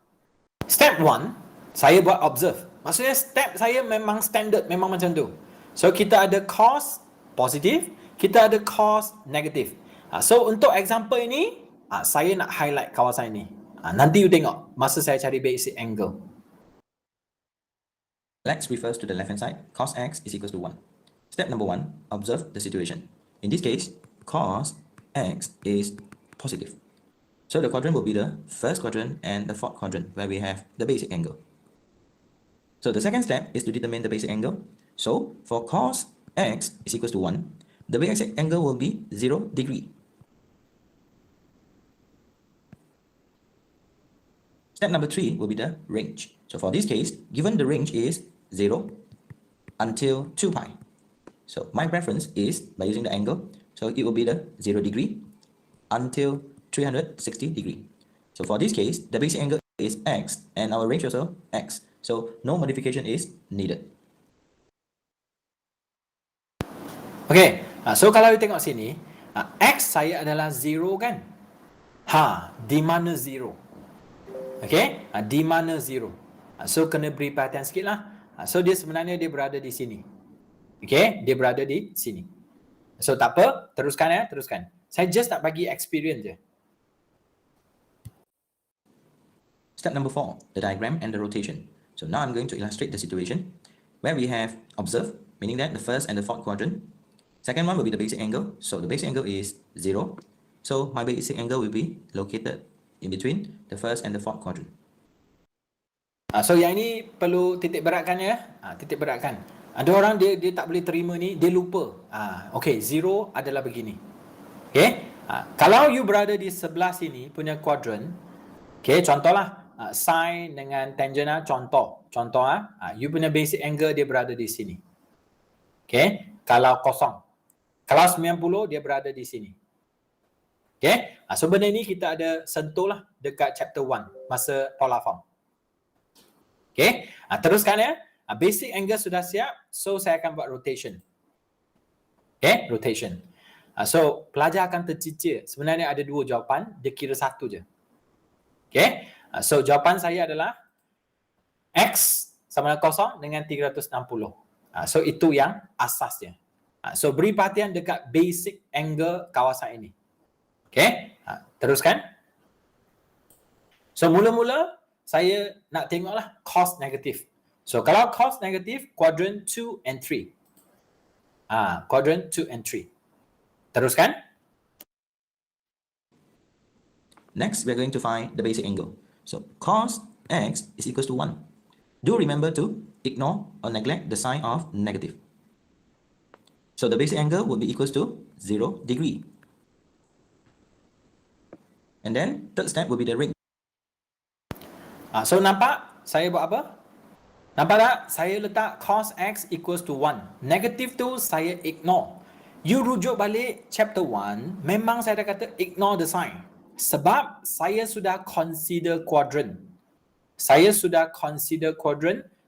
Speaker 1: Step 1, saya buat observe. Maksudnya step saya memang standard, memang macam tu. So kita ada cos positif, kita ada cos negatif. So untuk example ini, saya nak highlight kawasan ini. Nanti you tengok masa saya cari basic angle.
Speaker 2: X refers to the left hand side, cos x is equals to 1. Step number 1, observe the situation. In this case, cos x is positive. So the quadrant will be the first quadrant and the fourth quadrant where we have the basic angle. So the second step is to determine the basic angle. So for cos x is equals to 1, the basic angle will be 0 degree. Step number 3 will be the range. So for this case, given the range is 0 until 2 pi. So my preference is by using the angle. So it will be the 0 degree until 360 degree. So for this case, the basic angle is x and our range also x. So no modification is needed.
Speaker 1: Okay, so kalau you tengok sini, x saya adalah 0 kan? Di mana 0? Okay, di mana 0? So kena beri perhatian sikit lah. So dia sebenarnya dia berada di sini. Okay, dia berada di sini. So tak apa, teruskan teruskan. Saya just nak bagi experience je.
Speaker 2: Step number 4, the diagram and the rotation. So now I'm going to illustrate the situation where we have observe, meaning that the first and the fourth quadrant. Second one will be the basic angle. So the basic angle is 0. So my basic angle will be located in between the first and the fourth quadrant.
Speaker 1: So yang ini perlu titik beratkan ya. Titik beratkan. Ada orang dia tak boleh terima ni, dia lupa. Okay, 0 adalah begini. Okay. Kalau you berada di sebelah sini punya quadrant, okay, contohlah sin dengan tangent contoh. You punya basic angle dia berada di sini. Okay. Kalau kosong. Kalau 90 dia berada di sini. Okay. So benda ni kita ada sentuh lah dekat chapter 1 masa polar form. Okay, teruskan ya. Basic angle sudah siap, so saya akan buat rotation. Okay, rotation. So pelajar akan tercicir. Sebenarnya ada 2 jawapan, dia kira 1 je. Okay, so jawapan saya adalah X sama dengan kosong dengan 360. So itu yang asasnya. So beri perhatian dekat basic angle kawasan ini. Okay, teruskan. So mula-mula saya nak tengoklah cos negatif. So kalau cos negatif, quadrant 2 and 3. Quadrant 2 and 3. Teruskan.
Speaker 2: Next, we're going to find the basic angle. So cos x is equals to 1. Do remember to ignore or neglect the sign of negative. So the basic angle will be equals to 0 degree. And then third step will be the ring.
Speaker 1: So nampak saya buat apa? Nampak tak? Saya letak cos x equals to 1. Negatif tu saya ignore. You rujuk balik chapter 1, memang saya dah kata ignore the sign. Sebab saya sudah consider quadrant.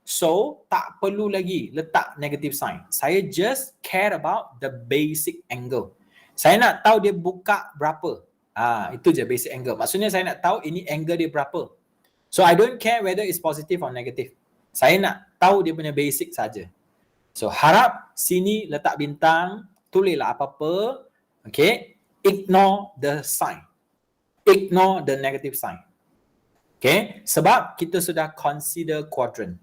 Speaker 1: So tak perlu lagi letak negative sign. Saya just care about the basic angle. Saya nak tahu dia buka berapa. Itu je basic angle. Maksudnya saya nak tahu ini angle dia berapa. So I don't care whether it's positive or negative. Saya nak tahu dia punya basic saja. So harap sini letak bintang, tulislah apa-apa. Okay, ignore the sign. Ignore the negative sign. Okay, sebab kita sudah consider quadrant.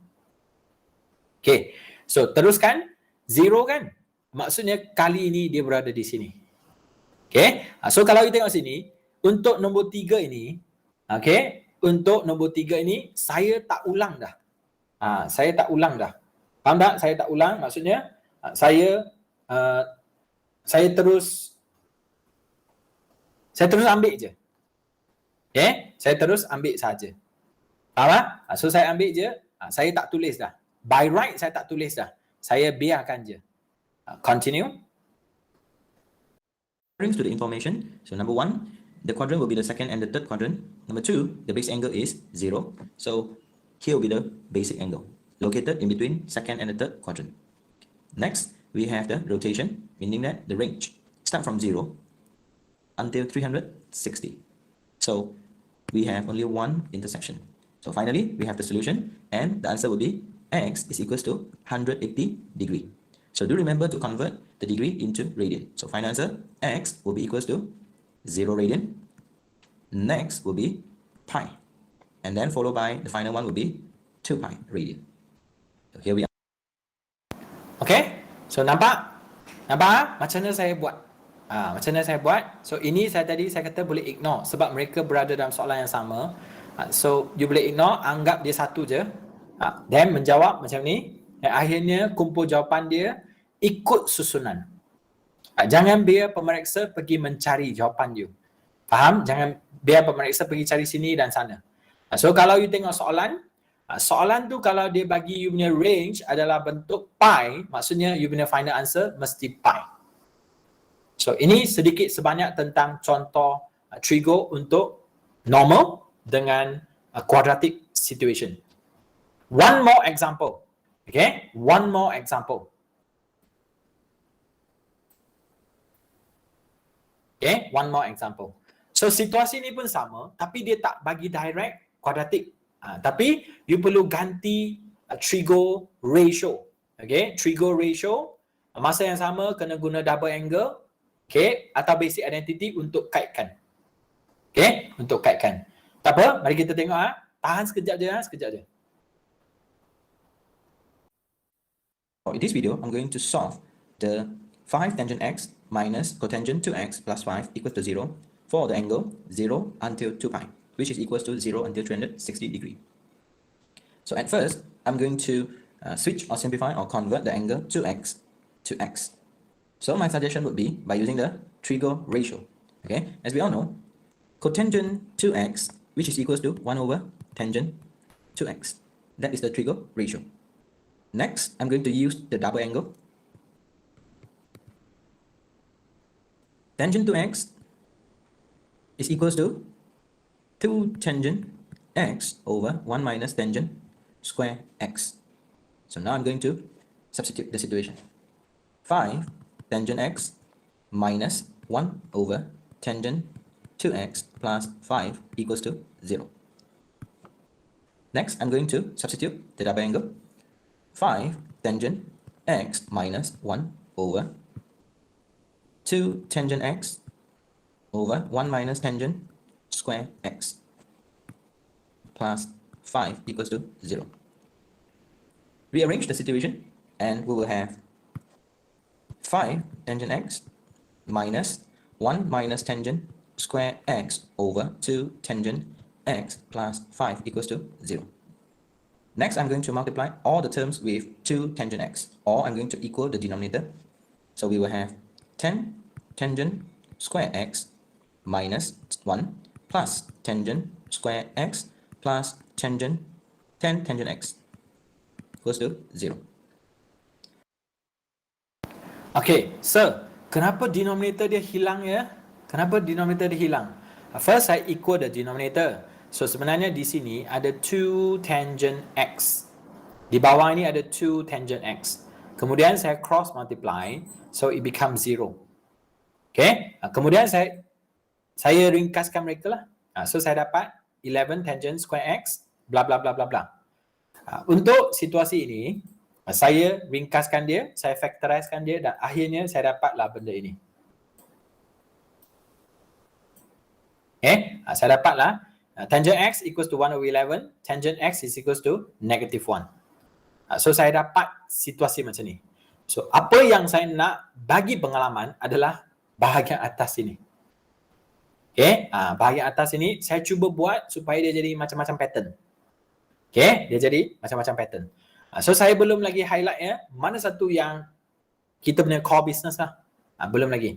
Speaker 1: Okay, so teruskan. 0 kan? Maksudnya kali ini dia berada di sini. Okay, so kalau kita tengok sini, untuk nombor 3 ini, okay, untuk nombor 3 ini, saya tak ulang dah. Saya tak ulang dah. Faham tak? Saya tak ulang. Maksudnya, saya terus ambil je. Okay, saya terus ambil saja. Faham tak? So saya ambil je, saya tak tulis dah. By right, saya tak tulis dah. Saya biarkan je. Continue.
Speaker 2: Brings to the information. So number 1, the quadrant will be the second and the third quadrant. Number 2, the base angle is 0. So here will be the basic angle located in between second and the third quadrant. Next, we have the rotation, meaning that the range start from 0 until 360. So we have only one intersection. So finally, we have the solution, and the answer will be x is equals to 180 degree. So do remember to convert the degree into radian. So final answer, x will be equals to 0 radian. Next will be pi. And then followed by the final one will be 2 pi radian. So here we are.
Speaker 1: Okay, so nampak? Nampak macam mana saya buat? Macam mana saya buat? So ini saya kata boleh ignore sebab mereka berada dalam soalan yang sama. So you boleh ignore, anggap dia satu je. Then menjawab macam ni. Dan akhirnya kumpul jawapan dia ikut susunan. Jangan biar pemeriksa pergi mencari jawapan you. Faham? Jangan biar pemeriksa pergi cari sini dan sana. So kalau you tengok soalan, soalan tu kalau dia bagi you punya range adalah bentuk pi, maksudnya you punya final answer mesti pi. So ini sedikit sebanyak tentang contoh trigo untuk normal dengan quadratic situation. One more example. Okay, one more example. Okay, one more example. So situasi ni pun sama, tapi dia tak bagi direct quadratic. Tapi you perlu ganti trigo ratio. Okay, trigo ratio. Masa yang sama kena guna double angle. Okay, atau basic identity untuk kaitkan. Okay, untuk kaitkan. Tak apa, mari kita tengok. Tahan sekejap je.
Speaker 2: In this video, I'm going to solve the 5 tangent x minus cotangent 2x plus 5 equals to 0 for the angle 0 until 2 pi, which is equals to 0 until 360 degree. So at first, I'm going to switch or simplify or convert the angle 2x to x. So my suggestion would be by using the trigo ratio. Okay, as we all know, cotangent 2x, which is equals to 1 over tangent 2x. That is the trigo ratio. Next, I'm going to use the double angle. Tangent to x is equals to 2 tangent x over 1 minus tangent square x. So now I'm going to substitute the situation. 5 tangent x minus 1 over tangent 2x plus 5 equals to 0. Next, I'm going to substitute the double angle. 5 tangent x minus 1 over 2 tangent x over 1 minus tangent square x plus 5 equals to 0. Rearrange the situation and we will have 5 tangent x minus 1 minus tangent square x over 2 tangent x plus 5 equals to 0. Next, I'm going to multiply all the terms with 2 tangent x, or I'm going to equal the denominator. So we will have 10 tangent square x minus 1 plus tangent square x plus tangent 10 tangent x equals to 0.
Speaker 1: Okay, so kenapa denominator dia hilang ya? Kenapa denominator dia hilang? First, saya equal the denominator. So sebenarnya di sini ada 2 tangent x. Di bawah ini ada 2 tangent x. Kemudian saya cross multiply, so it becomes 0. Okay, kemudian saya ringkaskan mereka lah. So saya dapat 11 tangent square x, bla bla bla bla bla. Untuk situasi ini, saya ringkaskan dia, saya factorizekan dia dan akhirnya saya dapatlah benda ini. Okay, saya dapatlah tangent x equals to 1 over 11, tangent x is equals to negative 1. So saya dapat situasi macam ni. So apa yang saya nak bagi pengalaman adalah bahagian atas ini. Okay, bahagian atas ini saya cuba buat supaya dia jadi macam-macam pattern. Okay, dia jadi macam-macam pattern. So saya belum lagi highlight ya, mana satu yang kita punya core business lah. Belum lagi.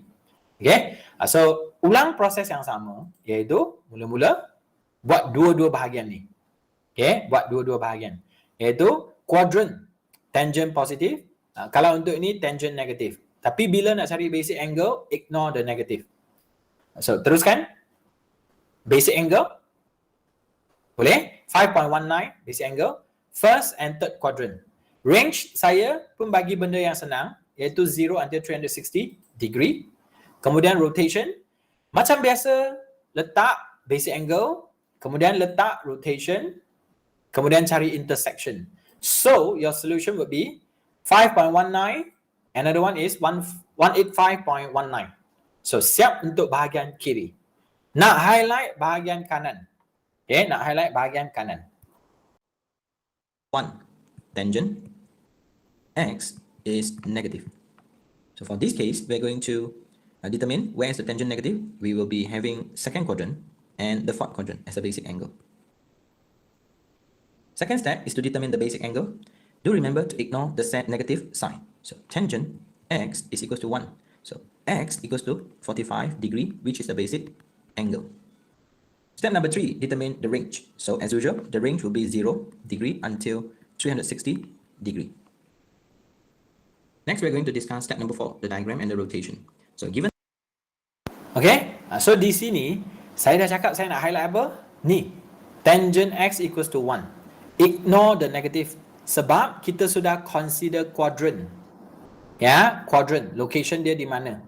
Speaker 1: Okay, so ulang proses yang sama, iaitu mula-mula buat dua-dua bahagian ni. Okay, buat dua-dua bahagian. Iaitu quadrant tangent positif. Kalau untuk ini tangent negatif. Tapi bila nak cari basic angle, ignore the negative. So teruskan. Basic angle. Boleh? 5.19 basic angle. First and third quadrant. Range saya pun bagi benda yang senang, iaitu 0 until 360 degree. Kemudian rotation. Macam biasa, letak basic angle. Kemudian letak rotation. Kemudian cari intersection. So, your solution would be 5.19. Another one is 185.19. So, siap untuk bahagian kiri. Nak highlight bahagian kanan. Okay, nak highlight bahagian kanan.
Speaker 2: 1 tangent x is negative. So for this case, we're going to determine where is the tangent negative. We will be having second quadrant and the fourth quadrant as a basic angle. Second step is to determine the basic angle. Do remember to ignore the set negative sign. So tangent x is equals to 1. So x equals to 45 degree, which is the basic angle. Step number 3, determine the range. So as usual, the range will be 0 degree until 360 degree. Next, we're going to discuss step number 4, the diagram and the rotation. So given...
Speaker 1: Okay, so di sini, saya dah cakap saya nak highlight apa? Ni, tangent x equals to 1. Ignore the negative. Sebab kita sudah consider quadrant. Ya, quadrant. Location dia di mana.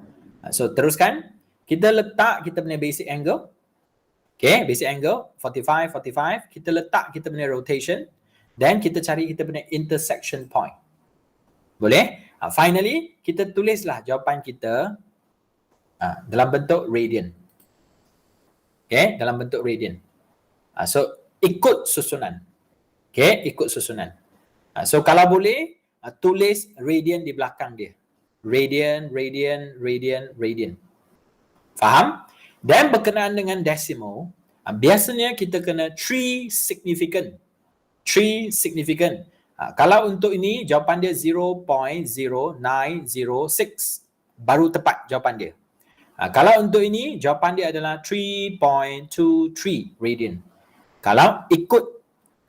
Speaker 1: So teruskan. Kita letak kita punya basic angle. Okay, basic angle 45, 45. Kita letak kita punya rotation. Dan kita cari kita punya intersection point. Boleh? Finally, kita tulislah jawapan kita dalam bentuk radian. Okay, dalam bentuk radian. So, ikut susunan. Okay, ikut susunan. So, kalau boleh, tulis radian di belakang dia. Radian, radian, radian, radian. Faham? Dan berkenaan dengan decimal, biasanya kita kena 3 significant. 3 significant. Kalau untuk ini, jawapan dia 0.0906. Baru tepat jawapan dia. Kalau untuk ini, jawapan dia adalah 3.23 radian. Kalau ikut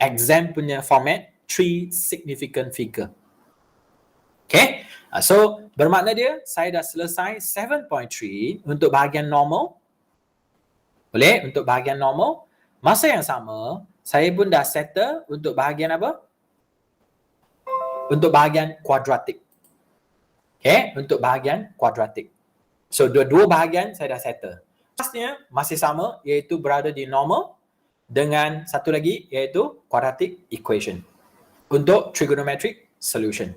Speaker 1: exam punya format, 3 significant figure. Okay? So, bermakna dia, saya dah selesai 7.3 untuk bahagian normal. Boleh? Untuk bahagian normal. Masa yang sama, saya pun dah settle untuk bahagian apa? Untuk bahagian kuadratik. Okay? Untuk bahagian kuadratik. So, dua-dua bahagian saya dah settle. Pasnya masih sama, iaitu berada di normal dengan satu lagi, iaitu quadratic equation. Untuk trigonometric solution.